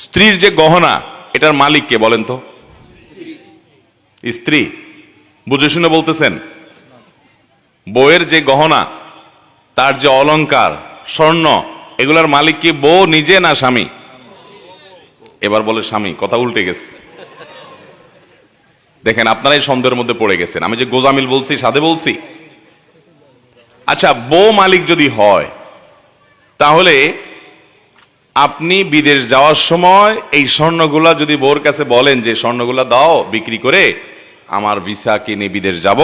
স্ত্রীর যে গহনা এটার মালিক কে বলেন তো? স্ত্রী। বুঝে শুনে বলতেছেন? বউয়ের যে গহনা, তার যে অলংকার, স্বর্ণ, এগুলার মালিক কি বউ নিজে না স্বামী? এবার বলে স্বামী। কথা উল্টে গেছে। দেখেন, আপনারাই সন্দেহের মধ্যে পড়ে গেছেন। আমি যে গোজামিল বলছি সাধে বলছি? আচ্ছা, বউ মালিক যদি হয় তাহলে আপনি বিদেশ যাওয়ার সময় এই স্বর্ণগুলা যদি বউর কাছে বলেন যে স্বর্ণগুলা দাও বিক্রি করে আমার ভিসা কিনে বিদেশ যাব,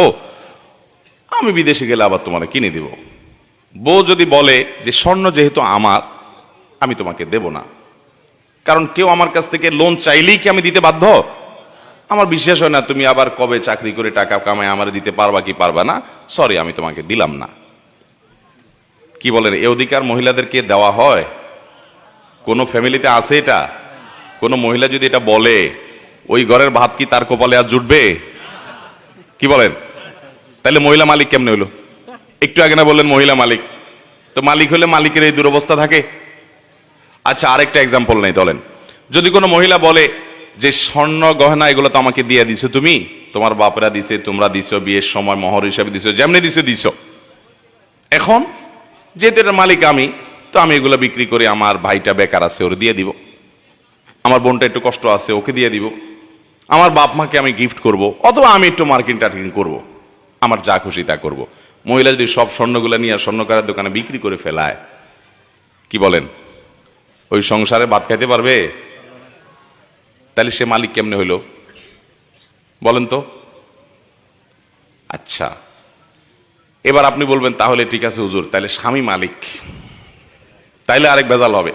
আমি বিদেশে গেলে আবার তোমার কিনে দিব। বউ যদি বলে যে স্বর্ণ যেহেতু আমার, আমি তোমাকে দেব না, কারণ কেউ আমার কাছ থেকে লোন চাইলেই কি আমি দিতে বাধ্য? আমার বিশ্বাস হয় না তুমি আবার কবে চাকরি করে টাকা কামায় আমার দিতে পারবা কি পারবা না, সরি আমি তোমাকে দিলাম না। কি বলেন, এ অধিকার মহিলাদেরকে দেওয়া হয়? কোন ফ্যামিলিতে আছে এটা? কোন মহিলা যদি এটা বলে, ওই ঘরের ভাত কি তার কপালে আর জুটবে? কি বলেন? তাহলে মহিলা মালিক কেমনে হইলো? একটু আগে না বললেন মহিলা মালিক? তো মালিক হলে মালিকের এই দুরবস্থা থাকে? আচ্ছা, আরেকটা এক্সাম্পল নেই, বলেন যদি কোনো মহিলা বলে যে স্বর্ণ গহনা এগুলো তো আমাকে দিয়ে দিছো তুমি, তোমার বাপরা দিছে, তোমরা দিছো, বিয়ের সময় মোহর হিসাবে দিছো, যেমনি দিছো দিছো, এখন যেহেতু এটার মালিক আমি, তো আমি এগুলো বিক্রি করে আমার ভাইটা বেকার আছে ওর দিয়ে দিব, আমার বোনটা একটু কষ্ট আছে ওকে দিয়ে দিব, আমার বাপ মাকে আমি গিফট করব, অথবা আমি একটু মার্কেটিং টার্গেটিং করবো, আমার যা খুশি তা করব। মহিলা যদি সব স্বর্ণগুলো নিয়ে স্বর্ণকারের দোকানে বিক্রি করে ফেলায়, কি বলেন, ওই সংসারে ভাত খাইতে পারবে? তাহলে সে মালিক কেমনে হইল বলেন তো? আচ্ছা, এবার আপনি বলবেন তাহলে ঠিক আছে হুজুর, তাহলে স্বামী মালিক, তাইলে আরেক ভেজাল হবে।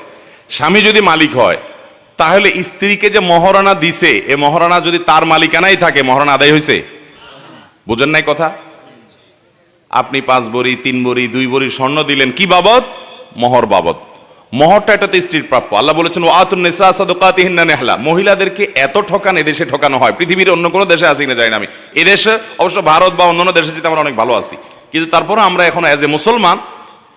স্বামী যদি মালিক হয় তাহলে স্ত্রীকে যে মহারণা দিছে, এ মহারণা যদি তার মালিকানাই থাকে, মহারণা আদায় হয়েছে? বুঝেন নাই কথা? আপনি 5 ভরি 3 ভরি 2 ভরি স্বর্ণ দিলেন, কি বাবদ? মোহর বাবদ। মোহরটা এটা তো স্ত্রীর প্রাপ্য। আল্লাহ বলেছেন ওয়াতুন নিসা সাদাকাতিহিন্না নিহলা। মহিলাদেরকে এত ঠকান এদেশে ঠকানো হয়, পৃথিবীর অন্য কোনো দেশে আসি না জানি না আমি। এদেশে অবশ্য ভারত বা অন্যান্য দেশে যেতে আমরা অনেক ভালো আছি, কিন্তু তারপরে আমরা এখন অ্যাজ এ মুসলমান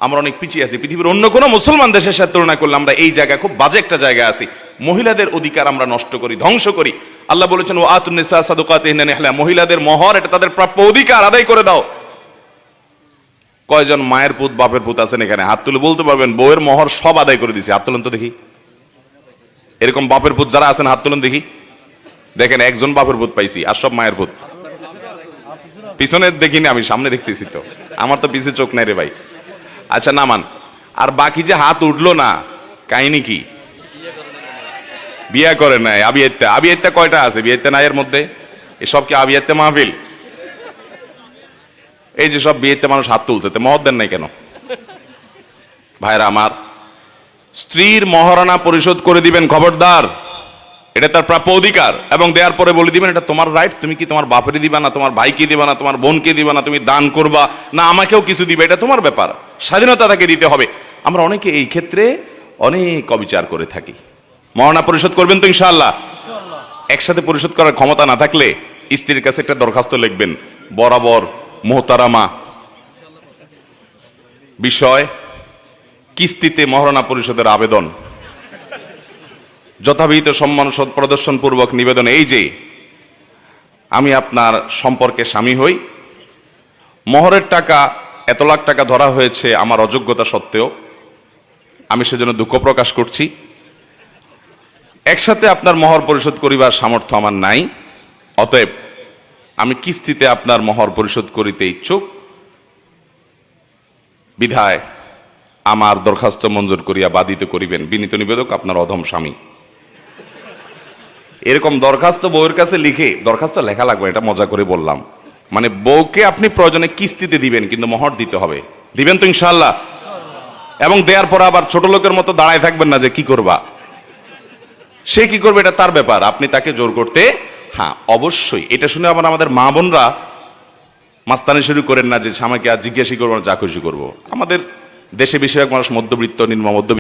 আমরা অনেক পিছিয়ে আছি। পৃথিবীর অন্য কোনো মুসলমান দেশের সাথে তুলনা করলে আমরা এই জায়গায় খুব বাজে একটা জায়গায় আছি। মহিলাদের অধিকার আমরা নষ্ট করি, ধ্বংস করি। আল্লাহ বলেছেন ওয়াতুন নিসা সাদাকাতিহিন্না নিহলা, মহিলাদের মোহর এটা তাদের প্রাপ্য অধিকার, আদায় করে দাও। কয়জন মায়ের পুত বাপের পুত আছেন এখানে? হাত তুলে বলতে পারবেন বউয়ের মোহর সব আদায় করে দিছে? হাত তুলেন তো দেখি। এরকম বাপের পুত যারা আছেন হাত তুলেন দেখি। দেখেন, একজন বাপের পুত পাইছি, আর সব মায়ের পুত। পিছনে দেখিনি আমি, সামনে দেখতেছি তো, আমার তো পিছে চোখ নাই রে ভাই। আচ্ছা নামান। আর বাকি যে হাত উঠলো না, কাহিনী কি? বিয়ে করে নাই। আবিয়াত্তা আবিয়াত্তা কয়টা আছে? বিয়েত্তা নাই এর মধ্যে? এসব কি আবিয়াত্তা মাহফিল? এই যে সব বিয়েতে মানুষ হাত তুলছে, মহর দেন নাই কেন? ভাইরা আমার, স্ত্রীর মহারণা পরিশোধ করে দিবেন, খবরদার, এটা তার প্রাপ্য অধিকার। এবং দেওয়ার পরে বলে দিবেন এটা তোমার রাইট, তুমি কি তোমার বাপেরই দিবা না, তোমার ভাইকে দিবা না, তোমার বোনকে দিবা না, তুমি দান করবা না আমাকেও কিছু দিবে, এটা তোমার ব্যাপার, স্বাধীনতা তাকে দিতে হবে। আমরা অনেকে এই ক্ষেত্রে অনেক অবিচার করে থাকি। মহারণা পরিশোধ করবেন তো ইনশাআল্লাহ? একসাথে পরিশোধ করার ক্ষমতা না থাকলে স্ত্রীর কাছে একটা দরখাস্ত লিখবেন, বরাবর মোহতারামা বিষয় কিস্তিতে মহারণা পরিশোধের আবেদন, যথাবিহিত সম্মান প্রদর্শন পূর্বক নিবেদন, এই যে আমি আপনার সম্পর্কে স্বামী হই, মোহরের টাকা এত লাখ টাকা ধরা হয়েছে আমার অযোগ্যতা সত্ত্বেও, আমি সেজন্য দুঃখ প্রকাশ করছি। একসাথে আপনার মোহর পরিশোধ করিবার সামর্থ্য আমার নাই, অতএব আমি কিস্তিতে আপনার মোহর পরিশোধ করিতে ইচ্ছুক, বিধায় আমার দরখাস্ত মঞ্জুর করিয়া বাধিত করিবেন, বিনীত নিবেদক আপনার অধম স্বামী। এরকম দরখাস্ত বউয়ের কাছে লিখে, দরখাস্ত লেখা লাগবে, এটা মজা করে বললাম, মানে বউকে আপনি প্রয়োজনে কিস্তিতে দিবেন, কিন্তু মোহর দিতে হবে। দিবেন তো ইনশাআল্লাহ? এবং দেওয়ার পর আবার ছোট লোকের মতো দাঁড়ায় থাকবেন না যে কি করবা, সে কি করবে এটা তার ব্যাপার, আপনি তাকে জোর করতে, হ্যাঁ অবশ্যই। এটা শুনে আবার আমাদের মা বোনরা মাস্তানি শুরু করেন না যে স্বামীকে আর জিজ্ঞাসা করবো না, যা খুশি করবো। আমাদের দেশে বেশিরভাগ মানুষ মধ্যবিত্ত, নিম্ন মধ্যবিত্ত